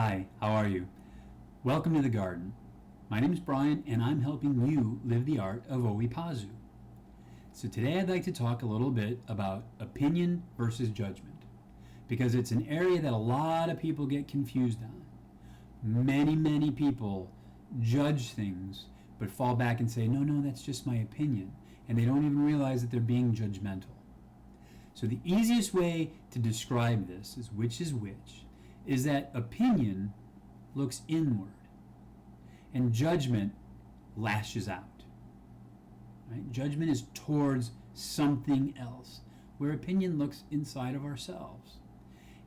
Hi, how are you? Welcome to the garden. My name is Brian and I'm helping you live the art of Opinon. So today I'd like to talk a little bit about opinion versus judgment because it's an area that a lot of people get confused on. Many people judge things but fall back and say, no, that's just my opinion. And they don't even realize that they're being judgmental. So the easiest way to describe this is which, is that opinion looks inward and judgment lashes out. Right? Judgment is towards something else, where opinion looks inside of ourselves.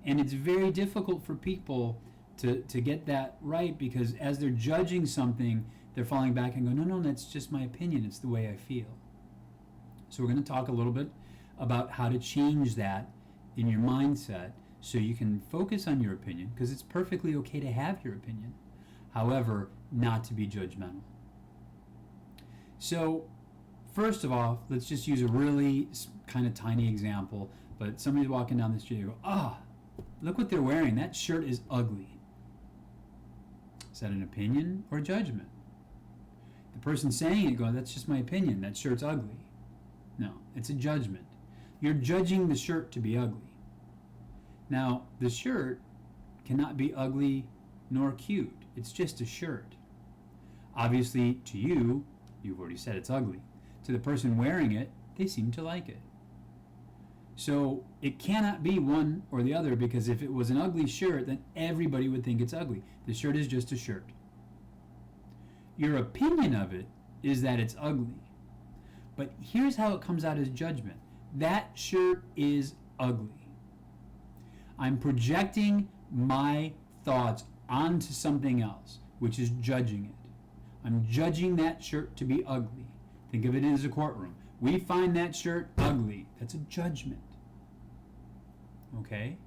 And it's very difficult for people to get that right, because as they're judging something, they're falling back and go, no, that's just my opinion, it's the way I feel. So we're going to talk a little bit about how to change that in your mindset so you can focus on your opinion, because it's perfectly okay to have your opinion. However, not to be judgmental. So, first of all, let's just use a really kind of tiny example, but somebody's walking down the street and go, look what they're wearing. That shirt is ugly. Is that an opinion or judgment? The person saying it going, that's just my opinion. That shirt's ugly. No, it's a judgment. You're judging the shirt to be ugly. Now, the shirt cannot be ugly nor cute. It's just a shirt. Obviously, to you, you've already said it's ugly. To the person wearing it, they seem to like it. So it cannot be one or the other, because if it was an ugly shirt, then everybody would think it's ugly. The shirt is just a shirt. Your opinion of it is that it's ugly. But here's how it comes out as judgment. That shirt is ugly. I'm projecting my thoughts onto something else, which is judging it. I'm judging that shirt to be ugly. Think of it as a courtroom. We find that shirt ugly. That's a judgment. Okay?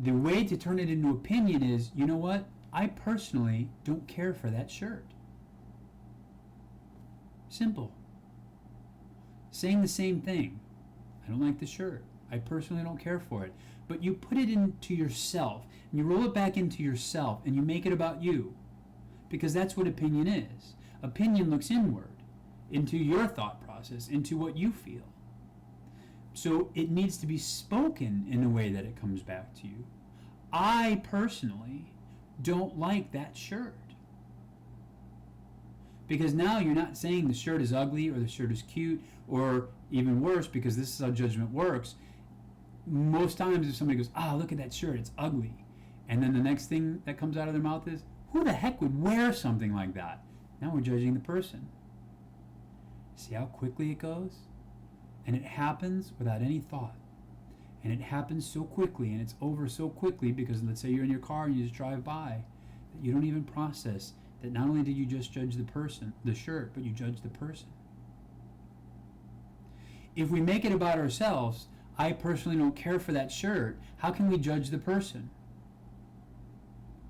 The way to turn it into opinion is, you know what? I personally don't care for that shirt. Simple. Saying the same thing. I don't like the shirt. I personally don't care for it. But you put it into yourself, and you roll it back into yourself, and you make it about you. Because that's what opinion is. Opinion looks inward, into your thought process, into what you feel. So it needs to be spoken in a way that it comes back to you. I personally don't like that shirt. Because now you're not saying the shirt is ugly or the shirt is cute, or even worse, because this is how judgment works. Most times if somebody goes, look at that shirt, it's ugly. And then the next thing that comes out of their mouth is, who the heck would wear something like that? Now we're judging the person. See how quickly it goes? And it happens without any thought. And it happens so quickly, and it's over so quickly, because let's say you're in your car and you just drive by, that you don't even process that not only did you just judge the person, the shirt, but you judge the person. If we make it about ourselves, I personally don't care for that shirt, how can we judge the person?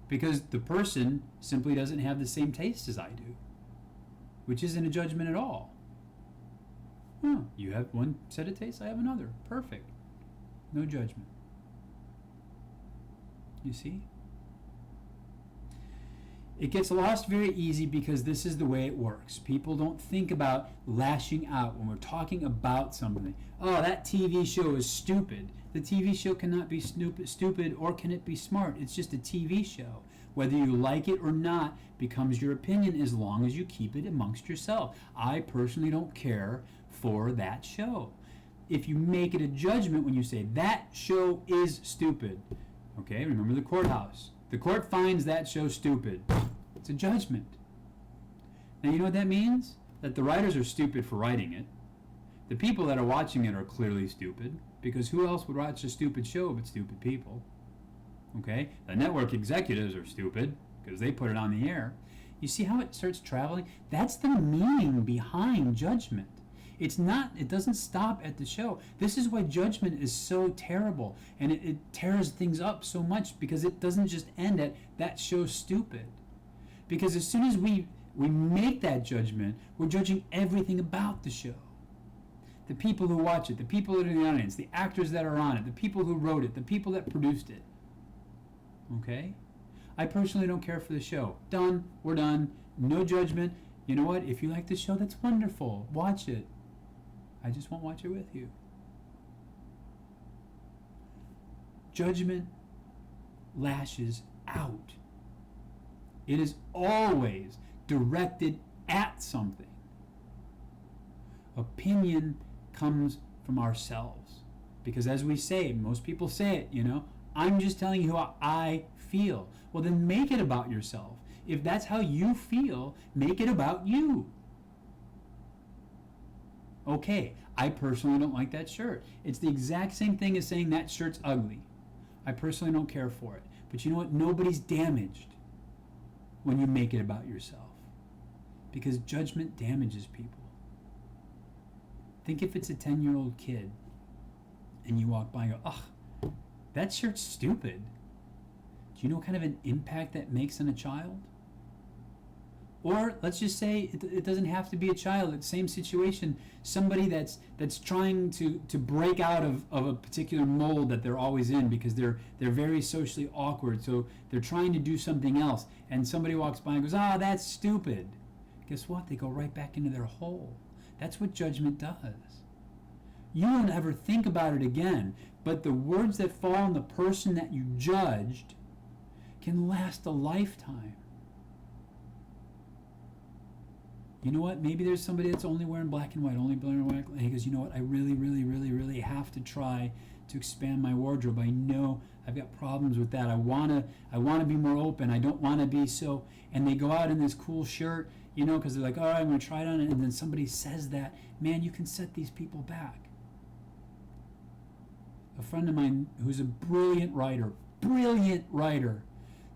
Because the person simply doesn't have the same taste as I do, which isn't a judgment at all. You have one set of tastes, I have another. Perfect. No judgment. You see? It gets lost very easy because this is the way it works. People don't think about lashing out when we're talking about something. That TV show is stupid. The TV show cannot be stupid, or can it be smart? It's just a TV show. Whether you like it or not becomes your opinion, as long as you keep it amongst yourself. I personally don't care for that show. If you make it a judgment when you say, that show is stupid. Okay, remember the courthouse. The court finds that show stupid. It's a judgment. Now you know what that means? That the writers are stupid for writing it. The people that are watching it are clearly stupid, because who else would watch a stupid show but stupid people? Okay? The network executives are stupid because they put it on the air. You see how it starts traveling? That's the meaning behind judgment. It doesn't stop at the show. This is why judgment is so terrible, and it tears things up so much, because it doesn't just end at that show's stupid. Because as soon as we make that judgment, we're judging everything about the show. The people who watch it, the people that are in the audience, the actors that are on it, the people who wrote it, the people that produced it. Okay? I personally don't care for the show. Done. We're done. No judgment. You know what? If you like the show, that's wonderful. Watch it. I just won't watch it with you. Judgment lashes out. It is always directed at something. Opinion comes from ourselves. Because as we say, most people say it, I'm just telling you how I feel. Well, then make it about yourself. If that's how you feel, make it about you. Okay, I personally don't like that shirt. It's the exact same thing as saying that shirt's ugly. I personally don't care for it. But you know what? Nobody's damaged when you make it about yourself. Because judgment damages people. Think if it's a 10-year-old kid and you walk by and go, ugh, that shirt's stupid. Do you know what kind of an impact that makes on a child? Or let's just say it doesn't have to be a child. It's the same situation. Somebody that's trying to break out of a particular mold that they're always in because they're very socially awkward. So they're trying to do something else. And somebody walks by and goes, that's stupid. Guess what? They go right back into their hole. That's what judgment does. You won't ever think about it again. But the words that fall on the person that you judged can last a lifetime. You know what? Maybe there's somebody that's only wearing black and white, only black and white. And he goes, you know what? I really, really, really, really have to try to expand my wardrobe. I know I've got problems with that. I wanna be more open. I don't want to be so. And they go out in this cool shirt, because they're like, all right, I'm gonna try it on. And then somebody says that, man, you can set these people back. A friend of mine who's a brilliant writer,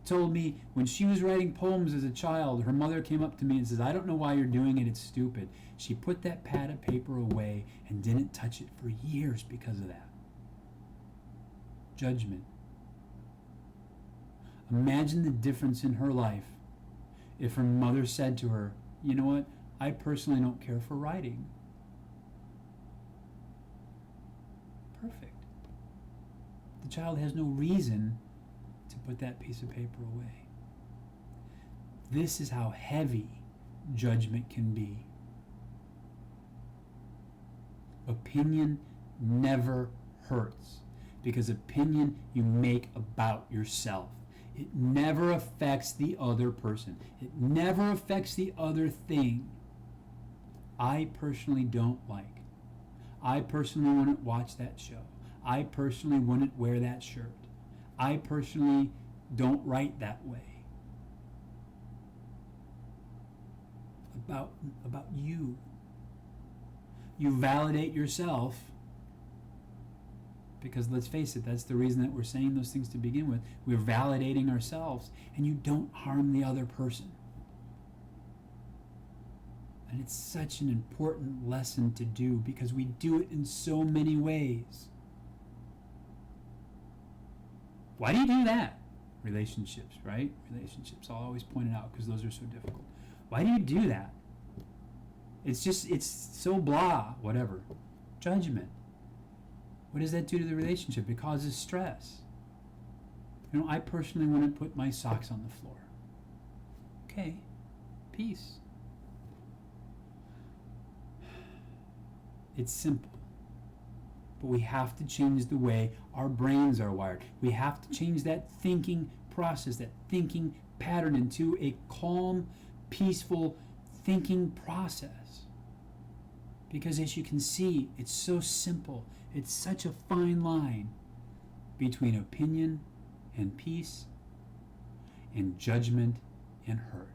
told me when she was writing poems as a child, her mother came up to me and says, I don't know why you're doing it, it's stupid. She put that pad of paper away and didn't touch it for years because of that. Judgment. Imagine the difference in her life if her mother said to her, you know what, I personally don't care for writing. Perfect. The child has no reason to put that piece of paper away. This is how heavy judgment can be. Opinion never hurts because opinion you make about yourself. It never affects the other person. It never affects the other thing. I personally don't like. I personally wouldn't watch that show. I personally wouldn't wear that shirt. I personally don't write that way. About you. You validate yourself because let's face it, that's the reason that we're saying those things to begin with. We're validating ourselves and you don't harm the other person. And it's such an important lesson to do because we do it in so many ways. Why do you do that? Relationships, right? Relationships. I'll always point it out because those are so difficult. Why do you do that? It's so blah, whatever. Judgment. What does that do to the relationship? It causes stress. I personally wouldn't put my socks on the floor. Okay, peace. It's simple. But we have to change the way our brains are wired. We have to change that thinking process, that thinking pattern into a calm, peaceful thinking process. Because as you can see, it's so simple. It's such a fine line between opinion and peace and judgment and hurt.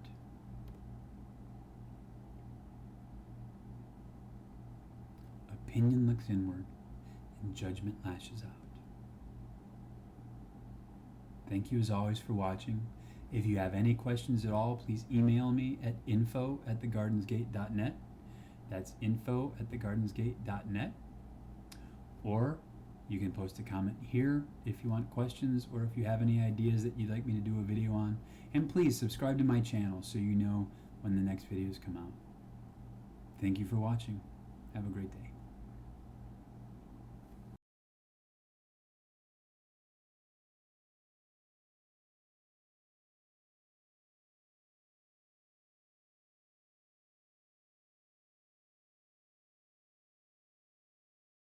Opinion looks inward and judgment lashes out. Thank you as always for watching. If you have any questions at all, please email me at info@thegardensgate.net. That's info@thegardensgate.net. Or you can post a comment here if you want questions or if you have any ideas that you'd like me to do a video on. And please subscribe to my channel so you know when the next videos come out. Thank you for watching. Have a great day.